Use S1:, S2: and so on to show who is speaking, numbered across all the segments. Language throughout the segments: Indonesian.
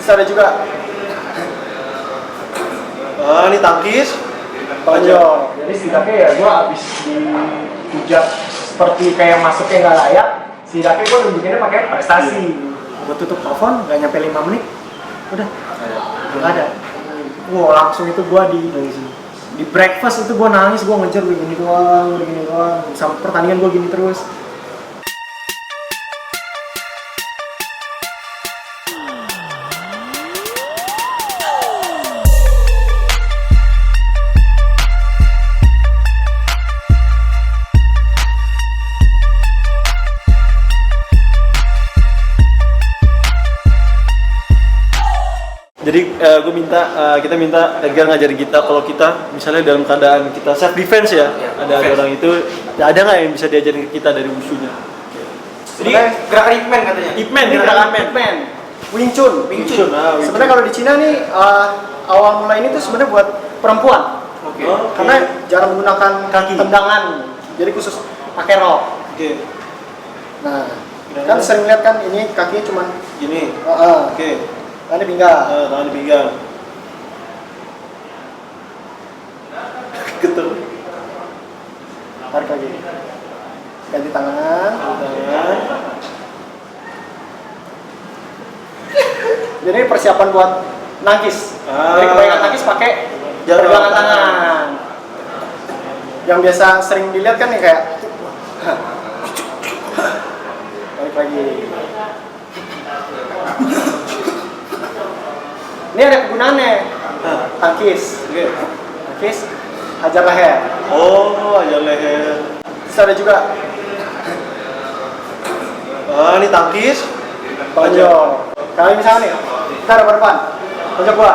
S1: Terus ada juga
S2: ini tangkis
S1: tonjol. Jadi setidaknya ya gue abis dihujat seperti kayak masuknya nggak layak, setidaknya gue nunjukinnya pakai prestasi. Gue tutup telepon, nggak nyampe 5 menit, udah nggak ada. Wow, langsung itu gue di breakfast itu gue nangis, gue ngejar begini doang, sampai pertandingan gue gini terus.
S2: Jadi kita minta Edgar ngajarin kita kalau kita misalnya dalam keadaan kita self defense ya, ada orang itu ada nggak yang bisa diajarin ke kita dari wushunya?
S3: Jadi gerakan Ip Man katanya.
S2: Ip Man, gerakan Ip Man.
S1: Wing Chun. Sebenarnya kalau di Cina nih awal mulai ini tuh sebenarnya buat perempuan.
S3: Oke.
S1: Karena jarang menggunakan
S2: kaki
S1: tendangan, jadi khusus pakai rok.
S2: Oke.
S1: Nah, kan sering lihat kan ini kakinya cuman
S2: Gini.
S1: Oke. Tangan di pinggang.
S2: Tangan di pinggang. Getar.
S1: Tarik lagi. Ganti tangan. Jadi persiapan buat nangkis. Jadi kebanyakan nangkis pakai pergelangan tangan. Yang biasa sering dilihat kan nih kayak tarik lagi. Ini ada kegunaannya. Tangkis. Tangkis, hajar leher.
S2: Oh, hajar leher.
S1: Terus ada juga
S2: ini tangkis
S1: tonjol. Kali misalnya nih, kita ada depan. Tonjol gua.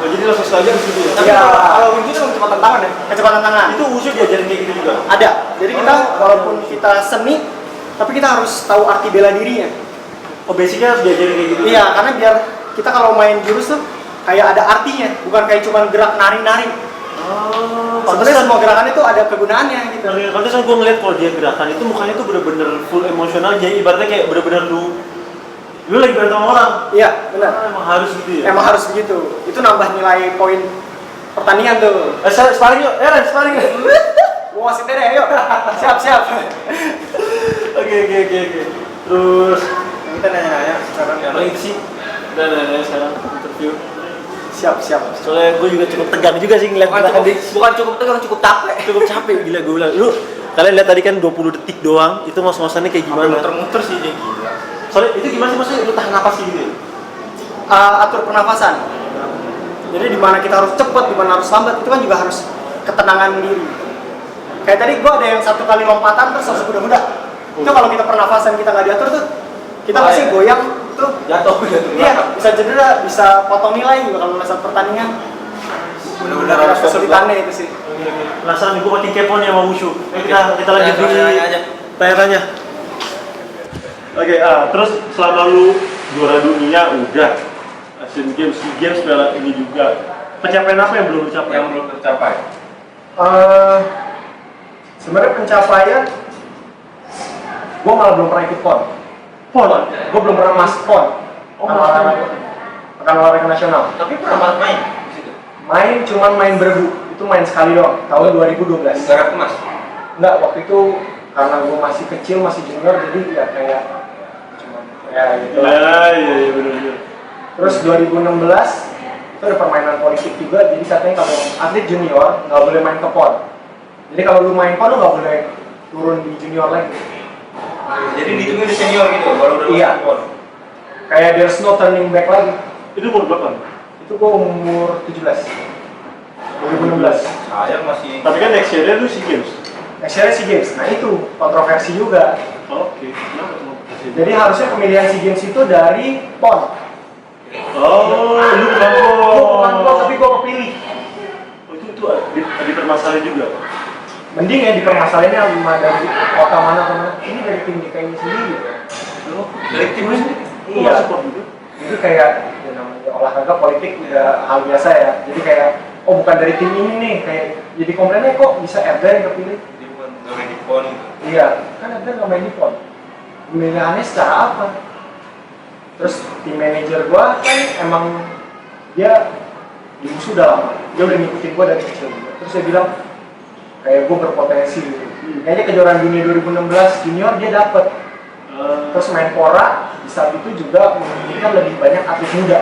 S2: Jadi langsung saja gitu ya.
S1: Iya.
S3: Kalau Wing Chun kecepatan tangan ya.
S1: Kecepatan tangan.
S2: Itu wushu diajarin kayak gitu juga.
S1: Ada. Jadi kita walaupun kita seni, tapi kita harus tahu arti bela dirinya.
S2: Oh, basicnya harus diajarin kayak gitu.
S1: Iya, karena biar kita kalau main jurus tuh kayak ada artinya, bukan kayak cuma gerak nari-nari. Sebenarnya semua gerakan itu ada kegunaannya gitu.
S2: Pantesan gue ngeliat kalau dia gerakan itu mukanya tuh bener-bener full emosional, jadi ibaratnya kayak bener-bener lu lagi berantem sama orang.
S1: Iya, benar.
S2: Emang harus gitu ya?
S1: Emang harus begitu. Itu nambah nilai poin pertandingan tuh.
S2: Sparring yuk, Ren, sparring.
S1: Gua wasit deh, yuk. Siap.
S2: Oke. Terus
S3: Kita nanya-nanya sekarang ya.
S2: paling itu sih. Udah nanya sekarang interview.
S1: Siap.
S2: Soalnya gue juga cukup tegang juga sih ngeliat
S3: Bukan cukup tegang, cukup capek.
S2: cukup capek gila gue bilang. Lu kalian lihat tadi kan 20 detik doang, itu ngos-ngosannya kayak gimana?
S3: Muter-muter sih dia gila.
S2: Soalnya itu gimana sih maksudnya lu tahan napas gitu ya?
S1: Atur pernafasan. Jadi di mana kita harus cepat, di mana harus lambat, itu kan juga harus ketenangan diri. Kayak tadi gua ada yang 1 kali lompatan terus langsung mudah-mudah. Itu kalau kita pernafasan kita nggak diatur tuh, kita pasti goyang tuh.
S3: Jatuh.
S1: Iya, bisa cedera, bisa potong nilai juga kalau saat pertandingan.
S3: Benar-benar harus
S1: kesulitannya itu sih.
S2: Penasaran nih, gue makin kepo nih sama wushu. Kita lanjut di
S3: tanya-tanya.
S2: tanya-tanya. Oke, terus selama lu juara dunia udah, Asian Games, SEA Games ini juga. Pencapaian apa yang belum lu capai?
S3: Yang belum tercapai.
S1: Sebenarnya pencapaian, gua malah belum pernah ikut PON. Gua belum pernah masuk PON. Pekan olahraga nasional.
S3: Tapi pernah main di situ.
S1: Cuman main bergu. Itu main sekali doang, tahun 2012.
S3: Negara emas.
S1: Enggak, waktu itu karena gue masih kecil, masih junior, jadi ya kayak cuman ya gitu.
S2: Iya benar.
S1: Terus 2016 itu ada permainan politik juga, jadi katanya kalau atlet junior nggak boleh main ke PON. Jadi kalau lu main PON lu nggak boleh turun di junior lagi.
S3: Jadi dihitungnya di senior gitu, baru udah
S1: Iya.
S3: masuk PON.
S1: Kayak there's no turning back lagi.
S2: Itu umur berapa?
S1: Itu gue umur 17. 2016.
S3: Saya masih.
S2: Tapi kan next year lu SEA Games.
S1: Next year SEA Games. Nah itu kontroversi juga.
S2: Oke. Kenapa tuh?
S1: Jadi harusnya pemilihan SEA Games itu dari PON.
S2: Oh, lu bukan
S1: Bukan gua, tapi gua kepilih.
S2: Itu dipermasalahin juga.
S1: Mending ya dipermasalahinnya sama dari kota mana ke mana. Ini dari tim DKI sendiri.
S3: Dari tim lu sendiri.
S1: Iya. Jadi kayak ya namanya olahraga politik udah hal biasa ya. Jadi kayak bukan dari tim ini nih, kayak jadi komplainnya kok bisa Erda yang kepilih.
S3: Jadi bukan nggak main di PON gitu.
S1: Iya, kan Erda nggak main di PON. pemilihannya secara apa. Terus tim manajer gue kan emang dia di musuh udah lama, dia udah ngikutin gue dari kecil. Terus dia bilang kayak gue berpotensi gitu. Kayaknya kejuaraan dunia 2016 junior dia dapet. Terus Menpora di saat itu juga menginginkan lebih banyak atlet muda.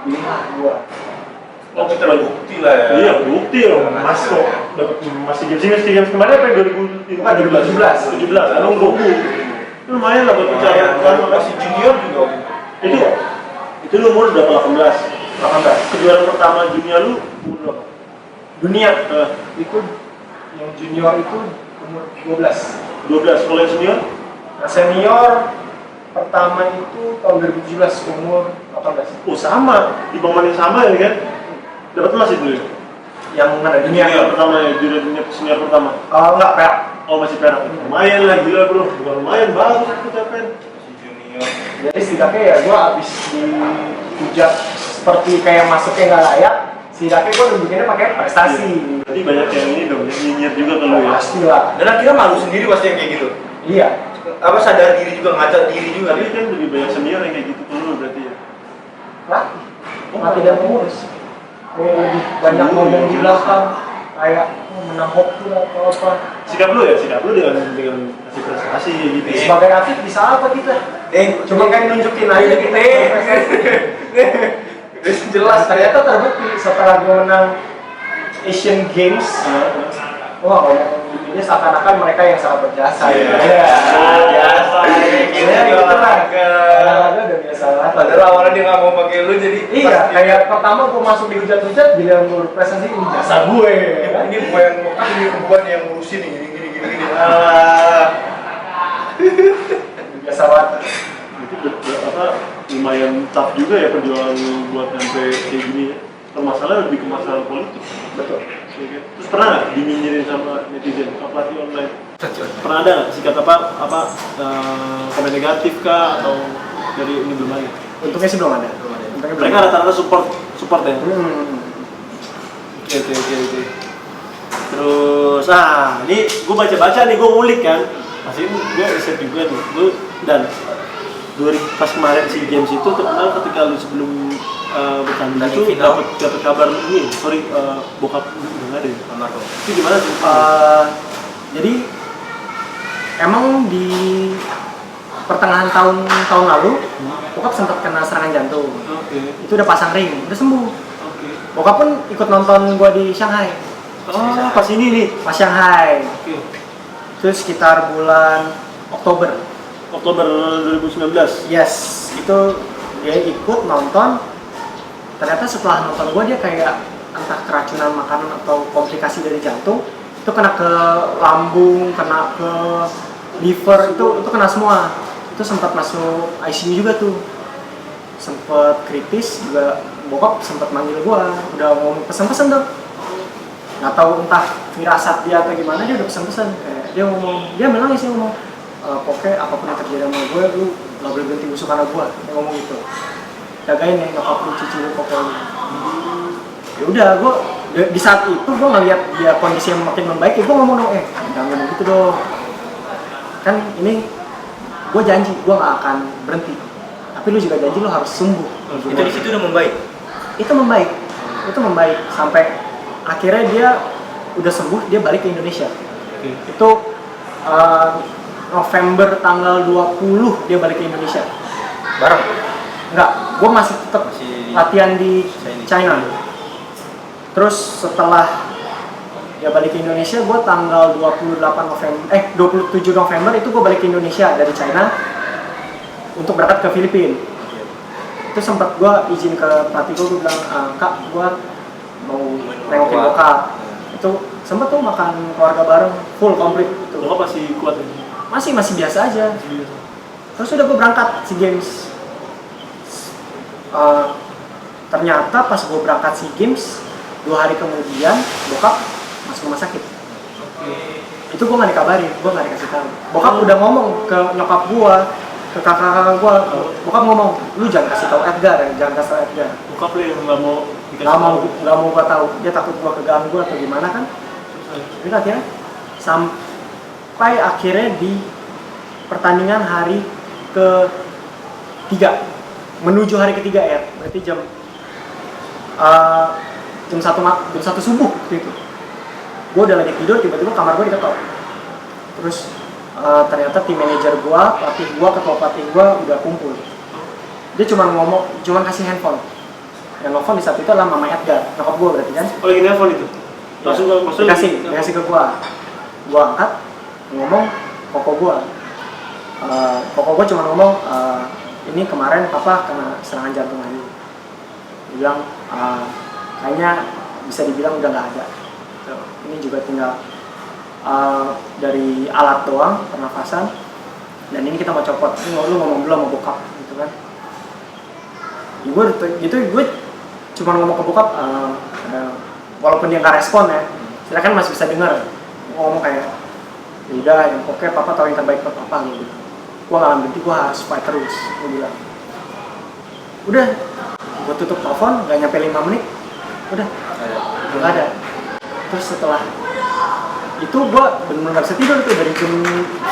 S1: Dipilihlah gue.
S3: Oh, kita terbukti lah ya.
S2: Iya, bukti loh. Masuk dapat masih games kemarin apa 2017?
S1: Bukan 2017.
S2: 17. Nunggu. Lumayan lah buat bicara.
S3: Masih junior juga.
S2: Itu lu umur berapa?
S1: 18.
S2: Kejuaraan pertama junior lu umur berapa?
S1: Dunia itu yang junior itu umur 12.
S2: 12. Kalau yang senior?
S1: Nah, senior pertama itu tahun 2017 umur 18.
S2: Oh sama, di bawah yang sama ya kan? Dapat emas itu ya?
S1: Yang mana dunia?
S2: Junior pertama ya, dunia senior pertama.
S1: Enggak, perak.
S2: Oh masih perak. Lumayan lah, gila bro. Bukan lumayan, bagus aku capek.
S3: Masih junior.
S1: Jadi setidaknya ya gue abis dihujat seperti kayak masuknya nggak layak. Setidaknya gue nunjukinnya pakai prestasi.
S2: Jadi banyak yang ini dong, yang nyinyir juga kalau ya.
S1: Pastilah.
S3: Dan akhirnya malu sendiri pasti yang kayak gitu.
S1: Iya.
S3: Apa sadar diri juga, ngaca diri juga.
S2: Tapi kan lebih banyak senior yang kayak gitu dulu berarti ya.
S1: Latih. Latih dan pengurus. Lebih banyak ngomong di belakang. Kayak menang hoki lah atau apa.
S2: Sikap lu dengan kasih prestasi gitu.
S1: Sebagai atlet bisa apa kita? Cuma kayak nunjukin aja gitu. Jelas ternyata terbukti setelah gue menang Asian Games. Wah, ini seakan-akan mereka yang sangat berjasa.
S3: Biasa.
S1: Gitu olahraga udah biasa lah.
S3: Padahal awalnya dia nggak mau pakai lu jadi.
S1: Iya, kayak pertama gue masuk di hujat-hujat, bilang gue prestasi ini jasa gue.
S3: Ini bukan yang mau ini bukan yang ngurusin nih gini.
S1: Biasa banget.
S2: Itu lumayan tough juga ya perjuangan lu buat sampai kayak gini ya. Permasalahan lebih ke masalah politik.
S1: Betul.
S2: Terus pernah nggak dinyinyirin sama netizen, pelatih online? Pernah ada nggak sikat komen negatif kah atau dari ini belum ada?
S1: Untungnya sih belum ada.
S2: Mereka rata-rata support ya. Oke. Terus ini gue baca nih, gue ngulik kan. Masih gue riset juga nih. Dan pas kemarin si Games itu terkenal ketika lu sebelum bertanding itu dapat kabar ini, bokap nggak ada. Itu gimana sih?
S1: Jadi emang di pertengahan tahun lalu bokap sempat kena serangan jantung. Itu udah pasang ring, udah sembuh. Bokap pun ikut nonton gua di Shanghai.
S2: Pas ini nih.
S1: Pas Shanghai. Itu sekitar bulan Oktober
S2: 2019.
S1: Yes, itu dia ikut nonton. Ternyata setelah nonton gua dia kayak entah keracunan makanan atau komplikasi dari jantung. Itu kena ke lambung, kena ke liver, itu kena semua. Itu sempat masuk ICU juga tuh. Sempat kritis juga, bokap sempat manggil gua, udah ngomong pesen-pesen tuh. Nggak tahu entah firasat dia atau gimana, dia udah pesen-pesen. Dia bilang sih pokoknya apapun yang terjadi sama gue, lu nggak boleh berhenti musuh karena gue. Dia ngomong gitu. Jagain ya, nyokap lu, cici lu pokoknya. Ya udah, gue di saat itu gue ngeliat dia kondisi yang makin membaik, ya gue ngomong dong, jangan ngomong gitu dong. Kan ini gue janji gue nggak akan berhenti. Tapi lu juga janji lu harus sembuh.
S3: Itu di situ udah membaik.
S1: Itu membaik sampai akhirnya dia udah sembuh, dia balik ke Indonesia. Itu November tanggal 20 dia balik ke Indonesia.
S3: Bareng?
S1: Enggak, gue masih tetap latihan di China. Terus setelah dia balik ke Indonesia, gue tanggal 27 November itu gue balik ke Indonesia dari China untuk berangkat ke Filipina. Itu sempat gue izin ke pelatih gue bilang, Kak, gue mau nengokin bokap. Itu sempat tuh makan keluarga bareng, full komplit.
S2: Bokap masih kuat ya?
S1: Masih biasa aja. Terus udah gue berangkat SEA Games. Ternyata pas gue berangkat SEA Games 2 hari kemudian bokap masuk rumah sakit. Itu gue nggak dikabarin, gue nggak dikasih tahu. Bokap udah ngomong ke nyokap gue, ke kakak-kakak gue. Bokap ngomong, lu jangan kasih tahu Edgar ya, jangan kasih tahu Edgar.
S2: Bokap lu yang nggak mau
S1: nggak mau gue tahu. Dia takut gue keganggu atau gimana kan? Jadi akhirnya sampai akhirnya di pertandingan hari ke-3 menuju hari ketiga ya, berarti jam 1 subuh gitu. Gue udah lagi tidur, tiba-tiba kamar gue diketok. Terus ternyata tim manajer gue, pelatih gue, ketua pelatih gue udah kumpul. Dia cuma kasih handphone. Yang nelfon di saat itu adalah Mama Edgar, nyokap gue berarti kan.
S2: Oh lagi nelfon itu? Langsung
S1: ya,
S2: maksudnya
S1: dikasih ke gue. Gue angkat, ngomong koko gue. Koko gue cuma ngomong, ini kemarin papa kena serangan jantung lagi. Dia bilang, kayaknya bisa dibilang udah nggak ada. Ini juga tinggal dari alat doang, pernafasan. Dan ini kita mau copot. Ini lu ngomong dulu sama bokap, gitu kan. Gue cuma ngomong ke bokap, walaupun dia nggak respon ya, silakan masih bisa dengar. Ngomong kayak, ya udah, yang pokoknya papa tahu yang terbaik buat papa gitu. Gue nggak berhenti, gue harus fight terus. Gue bilang, udah, gue tutup telepon, gak nyampe 5 menit, udah, nggak ada. Terus setelah itu gue benar-benar nggak bisa tidur tuh dari jam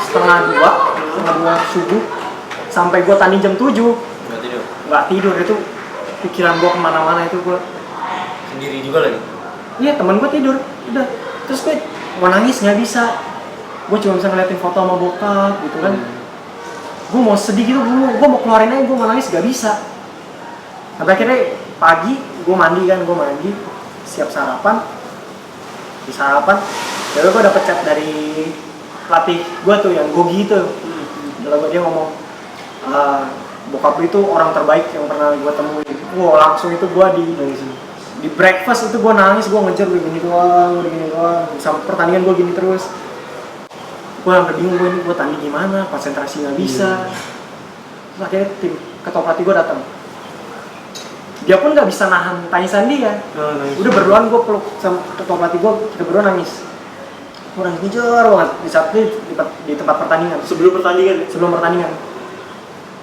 S1: setengah 2 subuh sampai gue tanding jam 7. Nggak tidur itu, pikiran gue kemana-mana itu. Gue
S4: sendiri juga lagi.
S1: iya, teman gue tidur udah, terus gue mau nangis nggak bisa, gue cuma bisa ngeliatin foto sama bokap gitu kan. Gue mau sedih gitu, gue mau keluarin aja, gue mau nangis gak bisa. Sampai akhirnya pagi gue mandi, siap sarapan, di sarapan lalu gue dapet chat dari pelatih gue tuh yang Gogi itu. Lalu dia ngomong, bokap lu itu orang terbaik yang pernah gue temuin. Langsung itu gue di breakfast itu gue nangis, gue ngejar begini doang, sampai pertandingan gue gini terus. Gue sampai bingung, gue tanding gimana, konsentrasi nggak bisa. Terus akhirnya tim ketua pelatih gue datang. Dia pun nggak bisa nahan tangisan dia. Udah berduaan gue peluk sama ketua pelatih gue, kita berdua nangis. Gue nangis ngejar banget di saat di tempat pertandingan.
S2: Sebelum pertandingan.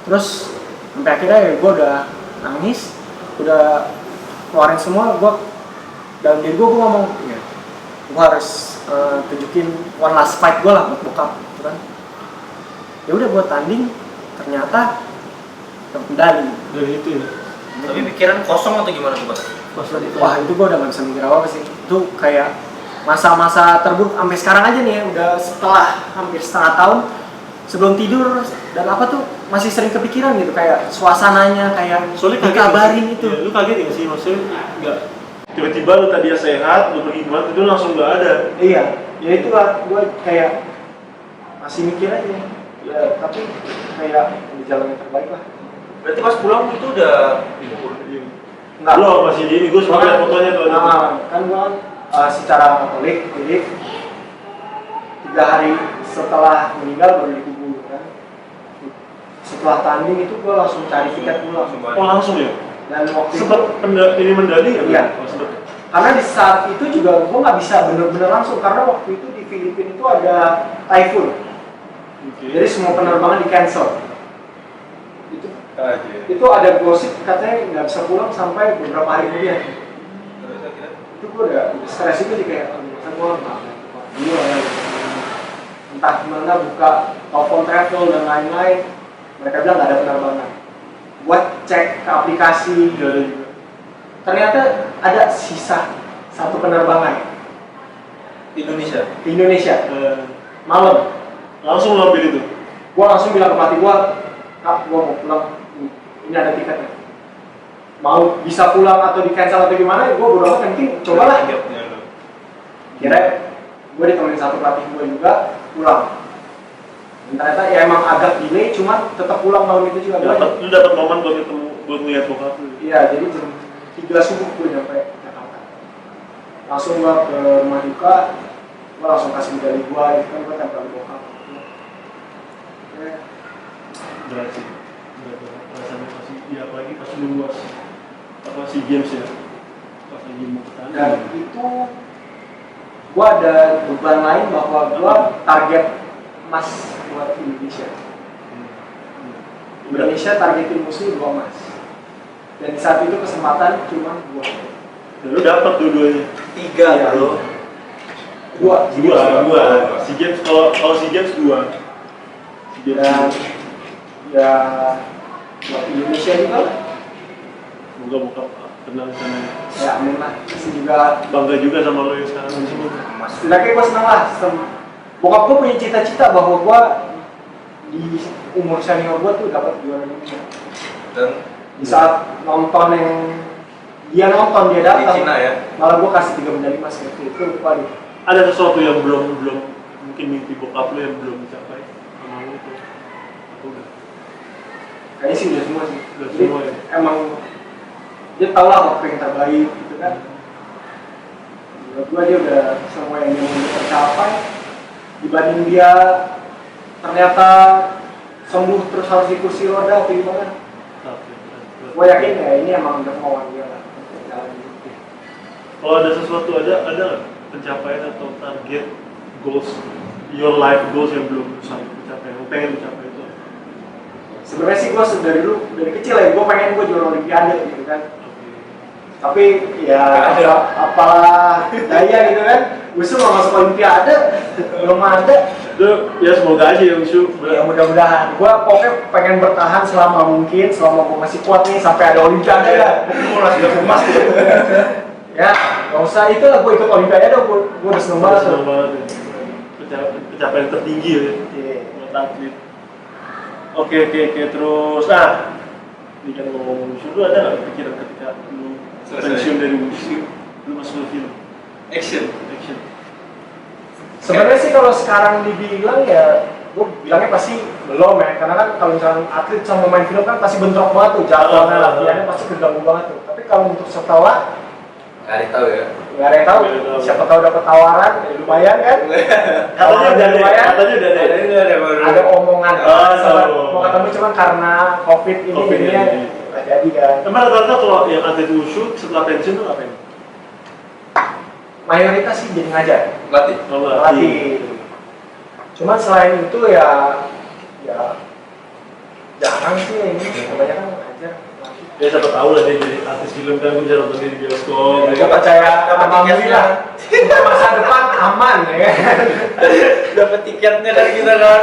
S2: Terus sampai akhirnya ya gue udah nangis, udah keluarin semua. Gue dalam diri gue ngomong, ya, gue harus tunjukin one last fight gue lah buat bokap, gitu kan. Ya udah gue tanding, ternyata medali. Dari itu ya.
S4: Tapi pikiran kosong atau gimana tuh, Pak?
S1: Wah, itu gue udah gak bisa mikir apa sih. Itu kayak masa-masa terburuk sampai sekarang aja nih ya, udah setelah hampir setengah tahun sebelum tidur dan apa tuh masih sering kepikiran gitu, kayak suasananya, kayak dikabarin itu.
S2: Ya, lu kaget gak sih, maksudnya nggak tiba-tiba lu tadi sehat, lu pergi kemana, itu langsung nggak ada.
S1: Iya, ya itu lah, gue kayak masih mikir aja ya, tapi kayak di jalan yang terbaik lah.
S4: Berarti pas pulang itu udah
S1: Enggak,
S2: lo masih di ini, gue sempat lihat fotonya tuh.
S1: Kan gue secara Katolik, jadi 3 hari setelah meninggal baru dikubur kan. Setelah tanding itu gue langsung cari tiket pulang.
S2: Oh langsung ya?
S1: Dan waktu
S2: sempat ini mendali ya?
S1: Iya.
S2: Oh, sempet.
S1: Karena di saat itu juga gue nggak bisa bener-bener langsung, karena waktu itu di Filipina itu ada typhoon.
S2: Okay.
S1: Jadi semua penerbangan di cancel. Itu ada gosip katanya nggak bisa pulang sampai beberapa hari kemudian. Itu gue udah stres itu sih, kayak masa gue nggak entah gimana buka telepon travel dan lain-lain, mereka bilang nggak ada penerbangan. Buat cek ke aplikasi, ternyata ada sisa 1 penerbangan
S4: di
S1: Indonesia malam.
S2: Langsung lo ambil itu?
S1: Gue langsung bilang ke pelatih gue, Kak, gue mau pulang, ini ada tiketnya. Mau bisa pulang atau di cancel atau gimana, gue bodo amat, penting cobalah. Kira gue ditemenin satu pelatih gue juga pulang. Dan ternyata ya emang agak delay, cuma tetap pulang malam itu juga.
S2: Lu dapat momen buat ketemu, buat ngeliat bokap lu?
S1: Iya, jadi jam 3 subuh gue nyampe Jakarta. Langsung gue ke rumah duka, gue langsung kasih medali gue, itu kan gue tempel di bokap.
S2: Berat sih, rasanya pasti, ya apalagi pas lu luas apa si games ya, pas lagi mau ketanding.
S1: Dan itu gue ada beban lain bahwa gue target emas buat Indonesia. Indonesia targetin musuh 2 emas. Dan di saat itu kesempatan cuma 2.
S2: Dan lu dapat dua-duanya?
S4: 3 ya, bro.
S1: 2.
S2: Si games, kalau si games 2.
S1: Dan ya buat Indonesia juga lah.
S2: Semoga bokap kenal sana.
S1: Ya amin lah. Masih juga
S2: Bangga juga sama lo yang sekarang di sini.
S1: setidaknya gue seneng lah. Bokap gue punya cita-cita bahwa gue di umur senior gue tuh dapat juara dunia.
S4: Dan
S1: Di saat nonton yang dia nonton dia
S4: di
S1: datang,
S4: Cina ya.
S1: malah gue kasih 3 medali emas gitu. Itu paling.
S2: Ada sesuatu yang belum mungkin mimpi bokap lo yang belum dicapai sama lo itu. Aku udah.
S1: Kayaknya sih udah semua sih.
S2: Udah
S1: Jadi,
S2: semua ya.
S1: emang dia tau lah waktu yang terbaik gitu kan. Menurut gue dia udah semua yang dia mau tercapai. Dibanding dia ternyata sembuh terus harus di kursi roda atau gimana. Gue yakin ya ini emang udah kemauan dia lah untuk jalan hidup.
S2: Kalau ada sesuatu ada nggak pencapaian atau target goals your life goals yang belum sampai dicapai, yang pengen dicapai itu?
S1: Sebenarnya sih gue dari kecil ya gue pengen gue juara olimpiade gitu kan. Tapi ya apalah daya gitu kan. Usu mau masuk olimpiade belum ada.
S2: Itu ya semoga aja ya Usu.
S1: Ya mudah-mudahan. Gue pokoknya pengen bertahan selama mungkin, selama gue masih kuat nih sampai ada olimpiade ya.
S3: Mulai sudah emas.
S1: Ya, nggak usah itu lah gue ikut olimpiade gue udah seneng banget.
S2: Senang banget ya. Pencapaian tertinggi ya
S1: Iya.
S2: buat atlet. Oke terus ini kan ngomong Usu, lu ada nggak pikiran ketika lu
S4: Selesai.
S2: pensiun dari Usu lu masuk ke film
S4: Action.
S2: action?
S1: Sebenarnya sih kalau sekarang dibilang ya gue bilangnya pasti belum ya, karena kan kalau misalnya atlet sama main film kan pasti bentrok banget tuh, jadwalnya latihannya pasti keganggu banget tuh. Tapi kalau untuk setelah
S4: Nggak ada yang tahu ya.
S1: nggak ada yang tahu, siapa tahu dapat tawaran, ya lumayan kan?
S2: Katanya udah ada,
S1: lumayan.
S2: katanya udah ada.
S1: Ada omongan,
S2: Oh.
S1: mau ketemu cuman karena COVID ini
S2: Covid
S1: jadinya
S2: ini.
S1: nggak jadi kan.
S2: Emang rata-rata kalau yang atlet Wushu setelah pensiun tuh ngapain?
S1: Mayoritas sih jadi ngajar,
S4: Latih.
S2: Oh,
S1: latih. Cuman selain itu ya jarang sih ini, kebanyakan ngajar.
S2: Ya siapa tahu lah dia jadi artis film kan, gue bisa nonton dia di bioskop.
S1: Gue percaya alhamdulillah masa depan aman ya.
S4: Dapat tiketnya dari kita kan.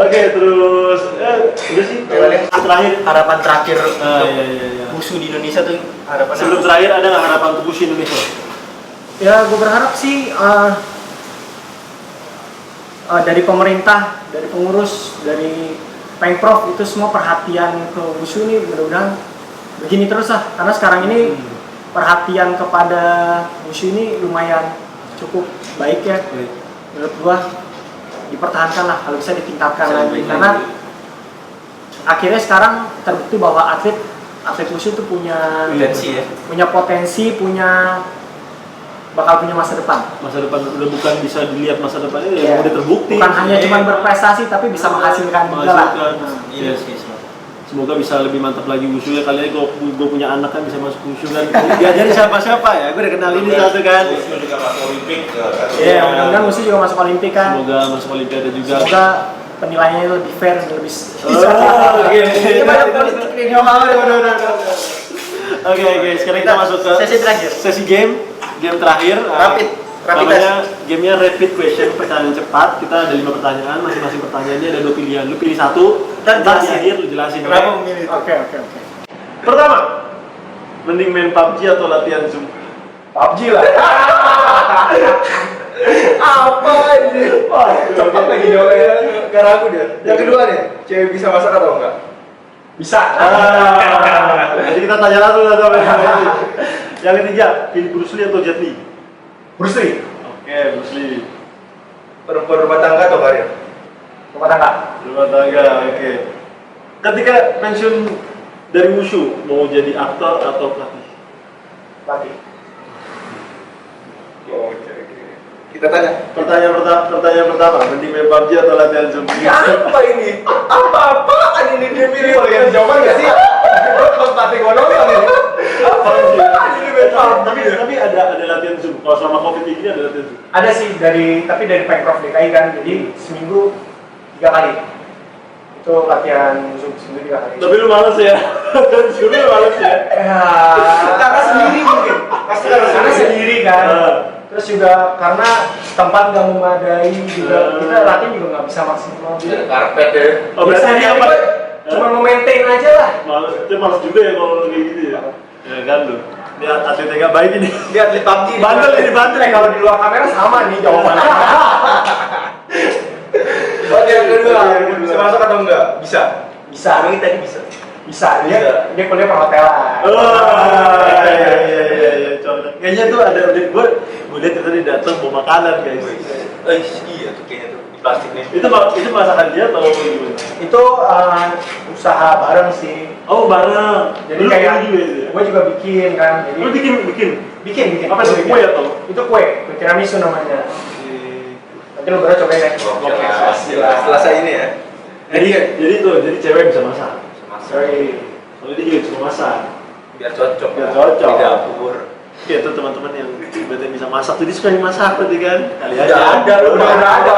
S2: Oke terus udah sih terakhir
S4: Harapan terakhir
S2: iya.
S4: Wushu di Indonesia tuh harapan
S2: Sebelum terakhir ada nggak harapan untuk Wushu Indonesia?
S1: Ya gue berharap sih dari pemerintah, dari pengurus, dari Pemprov itu semua perhatian ke Wushu ini mudah-mudahan begini terus lah, karena sekarang ini perhatian kepada Wushu ini lumayan cukup baik ya. Menurut gua dipertahankan lah, kalau bisa ditingkatkan lagi, karena akhirnya sekarang terbukti bahwa atlet Wushu itu punya potensi, bakal punya masa depan.
S2: Masa depan udah bukan bisa dilihat masa depannya,
S1: Iya.
S2: udah terbukti.
S1: Bukan hanya cuma berprestasi tapi bisa menghasilkan juga lah.
S4: Iya sih.
S2: Semoga bisa lebih mantap lagi Wushu ya. Kali ini gue punya anak kan bisa masuk Wushu kan. Diajari siapa-siapa ya. Gue udah kenal ini satu kan.
S3: Wushu juga masuk Olimpik.
S1: Iya, mudah-mudahan Wushu juga masuk Olimpik kan.
S2: Semoga masuk Olimpiade juga.
S1: Semoga penilaiannya lebih fair dan lebih.
S2: Oke.
S1: Gimana politik ini?
S2: Oke. Sekarang kita masuk ke
S4: Sesi terakhir.
S2: Sesi game terakhir.
S4: Rapid
S2: Namanya gamenya rapid question, pertanyaan cepat. Kita ada 5 pertanyaan, masing-masing pertanyaannya ada 2 pilihan. Lu pilih satu,
S4: Dan
S2: ntar di
S4: jelasin.
S2: akhir lu jelasin.
S4: Kenapa
S2: oke?
S4: memilih itu?
S1: Oke.
S2: Pertama, mending main PUBG atau latihan Zoom?
S1: PUBG lah. Apa ini? Wah, cepat lagi jawabnya.
S3: Gak ragu dia. Yang kedua nih, cewek bisa masak atau enggak?
S1: Bisa.
S2: Jadi kita tanya langsung lah sama yang ketiga, pilih Bruce Lee atau Jet Li?
S1: Bruce Lee.
S2: Oke, Bruce Lee.
S3: Perempuan rumah tangga atau karir?
S1: Rumah tangga.
S2: Rumah tangga, oke. Ketika pensiun dari Wushu, mau jadi aktor atau pelatih?
S1: Pelatih.
S3: Oke. Kita tanya.
S2: Pertanyaan pertama, mending main PUBG atau latihan Zoom?
S3: Apa ini? Apa-apaan ini dia pilih?
S1: Yang jawaban nggak sih? Gue pelatih gue nonton ini.
S3: Apa-apaan ini
S2: Tapi ada latihan Zoom. Kalau selama Covid ini ada latihan Zoom.
S1: Ada sih tapi dari Pemprov DKI kan, jadi seminggu 3 kali. Itu latihan Zoom seminggu 3 kali.
S2: Tapi lu males ya? Dan Zoom lu males ya?
S3: Karena sendiri mungkin.
S1: Pasti karena sendiri kan. Terus juga karena tempat nggak memadai juga, kita latihan juga nggak bisa maksimal.
S4: Ada karpet ya.
S2: Oh berarti
S1: Biasanya
S2: ini apa?
S1: gue cuma mau-maintain aja lah.
S2: Malas juga ya kalau kayak gitu ya. Ya kan lu. Ini atletnya nggak baik ini.
S4: Dia atlet PUBG.
S2: Bandel ini bandel.
S1: Kalau di luar kamera sama nih jawabannya.
S4: Oh, yang kedua. Bisa masuk atau enggak? Bisa.
S1: Bisa.
S4: Emang tadi bisa.
S1: Bisa,
S4: Bisa.
S1: dia kuliah perhotelan.
S2: Oh, iya, contoh. Kayaknya tuh ada gue lihat tadi datang bawa makanan guys.
S4: Iya tuh kayaknya tuh di plastiknya.
S2: Itu masakan dia atau gimana?
S1: Itu usaha bareng sih.
S2: Oh bareng.
S1: Jadi
S2: Lu
S1: kayak
S2: juga itu ya?
S1: gue juga bikin kan. Jadi
S2: Lu bikin.
S1: bikin.
S2: Apa sih
S1: Bikin.
S2: kue atau?
S1: Itu kue tiramisu namanya. Nanti lu baru cobain ya.
S4: Oke, Selasa ini ya.
S2: Jadi cewek bisa masak.
S1: Sorry.
S2: Kalau dia juga bisa masak.
S4: Biar cocok.
S2: Biar cocok.
S4: Di dapur.
S2: Oke, tuh teman-teman yang berarti bisa masak tuh dia suka yang masak berarti kan? Kali
S4: Udah
S2: aja.
S4: ada,
S1: Udah ada.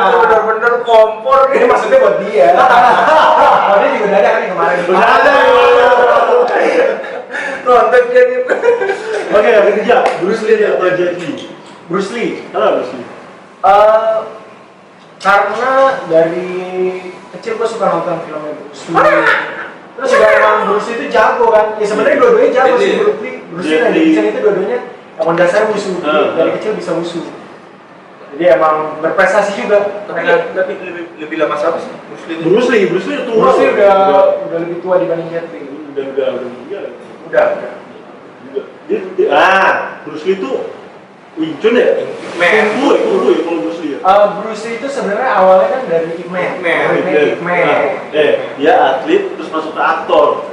S4: Itu bener-bener kompor
S1: Ini maksudnya buat dia. Oh, dia juga udah ada kan yang kemarin.
S2: Udah ada.
S4: Nonton dia nih.
S2: Oke, yang ketiga, Bruce Lee atau Jet Li?
S1: Bruce Lee.
S2: Kenapa Bruce Lee?
S1: Karena dari kecil gue suka nonton filmnya Bruce Lee. Terus juga emang Bruce Lee itu jago kan. Ya sebenarnya dua-duanya jago sih Bruce Lee. Bruce Lee dan Jackie Chan itu dua-duanya emang dasarnya wusu. Dari kecil bisa wusu. Jadi emang berprestasi juga.
S4: Tapi lebih lama siapa sih?
S2: Bruce Lee tua.
S1: Bruce Lee udah lebih tua dibanding Jet Li.
S2: Udah meninggal.
S1: Udah.
S2: Bruce Lee itu Wing Chun ya? Kung Fu ya kalau Bruce Lee ya?
S1: Bruce Lee itu sebenarnya awalnya kan dari Ip Man.
S2: Dia atlet terus masuk ke aktor.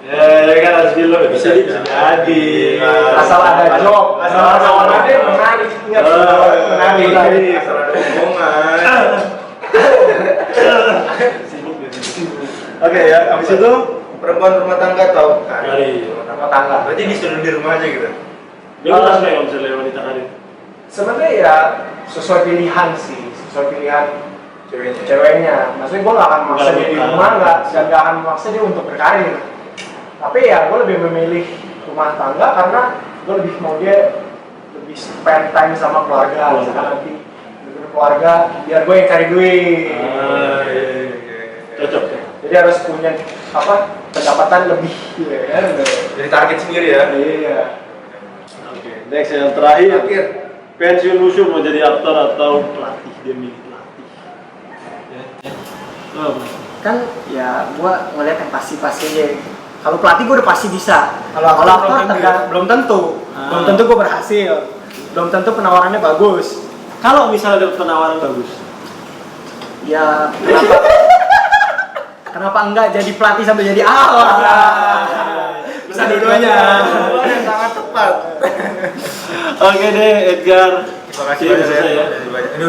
S2: Ya kan harus film bisa jadi.
S1: Asal ada job, asal ada menarik, ingat menarik.
S4: Asal ada hubungan.
S2: Oke ya, habis itu
S4: Perempuan rumah tangga tahu kan?
S2: Dari
S1: Rumah tangga.
S4: Berarti disuruh di rumah aja gitu.
S2: dia udah sampai kalau misalnya wanita karir.
S1: Sebenarnya ya sesuai pilihan sih, sesuai pilihan ceweknya. Maksudnya gue nggak akan maksa dia di rumah, dan nggak akan maksa dia untuk berkarir. Tapi ya gue lebih memilih rumah tangga karena gue lebih mau dia lebih spend time sama keluarga. Misalkan nanti keluarga, biar gue yang cari duit.
S2: Cocok.
S1: Jadi harus punya pendapatan lebih, ya kan?
S4: Jadi target sendiri ya.
S1: Iya.
S2: Oke, next yang terakhir. Pensiun wushu mau jadi aktor atau pelatih? Dia milih pelatih.
S1: Kan ya gue ngeliat yang pasti-pasti aja. Kalau pelatih gue udah pasti bisa. Kalau aktor belum tentu. Belum tentu gue berhasil. Belum tentu penawarannya bagus.
S2: Kalau misalnya ada penawaran bagus,
S1: Ya kenapa enggak jadi pelatih sampai jadi bisa dua-duanya.
S4: Yang sangat tepat.
S2: Oke deh Edgar.
S4: Terima kasih banyak ya.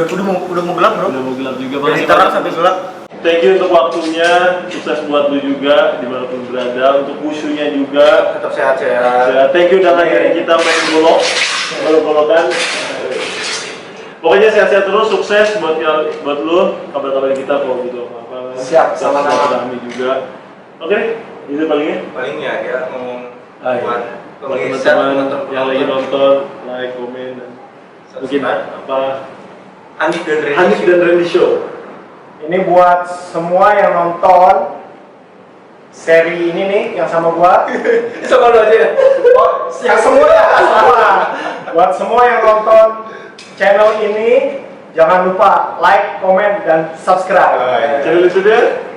S4: Udah mau gelap bro.
S2: Udah mau gelap juga.
S4: Dari terang sampai gelap.
S2: Thank you untuk waktunya, sukses buat lu juga dimanapun berada, untuk wushunya juga.
S4: Tetap sehat-sehat.
S2: Ya, thank you udah ngajarin kita main golok-golokan. Pokoknya sehat-sehat terus, sukses buat lu, kabar-kabar kita kalau butuh apa-apa.
S1: Siap, sama-sama.
S2: Kami juga. Oke, itu palingnya.
S4: Palingnya dia ngomong
S2: Buat
S4: pemirsa,
S2: teman-teman yang lagi nonton, like, komen, dan mungkin apa
S4: Hanif
S2: Hanif dan Randy Show.
S1: Ini buat semua yang nonton seri ini nih yang sama gua.
S4: sama lu aja ya.
S1: Oh, yang semua ya, semua. Buat semua yang nonton channel ini, jangan lupa like, komen, dan subscribe.
S2: Channel YouTube-nya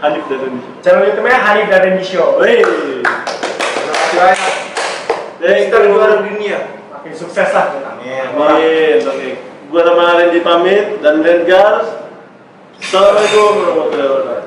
S2: Hanif dan Randy Show.
S1: Channel YouTube-nya Hanif dan Randy Show.
S2: Wey.
S4: Terima kasih banyak.
S2: Thank
S4: Kita
S2: you.
S4: juara dunia.
S1: Makin sukses lah kita.
S2: Amin. Oke. Gua sama Randy pamit dan Edgar. Assalamualaikum warahmatullahi wabarakatuh.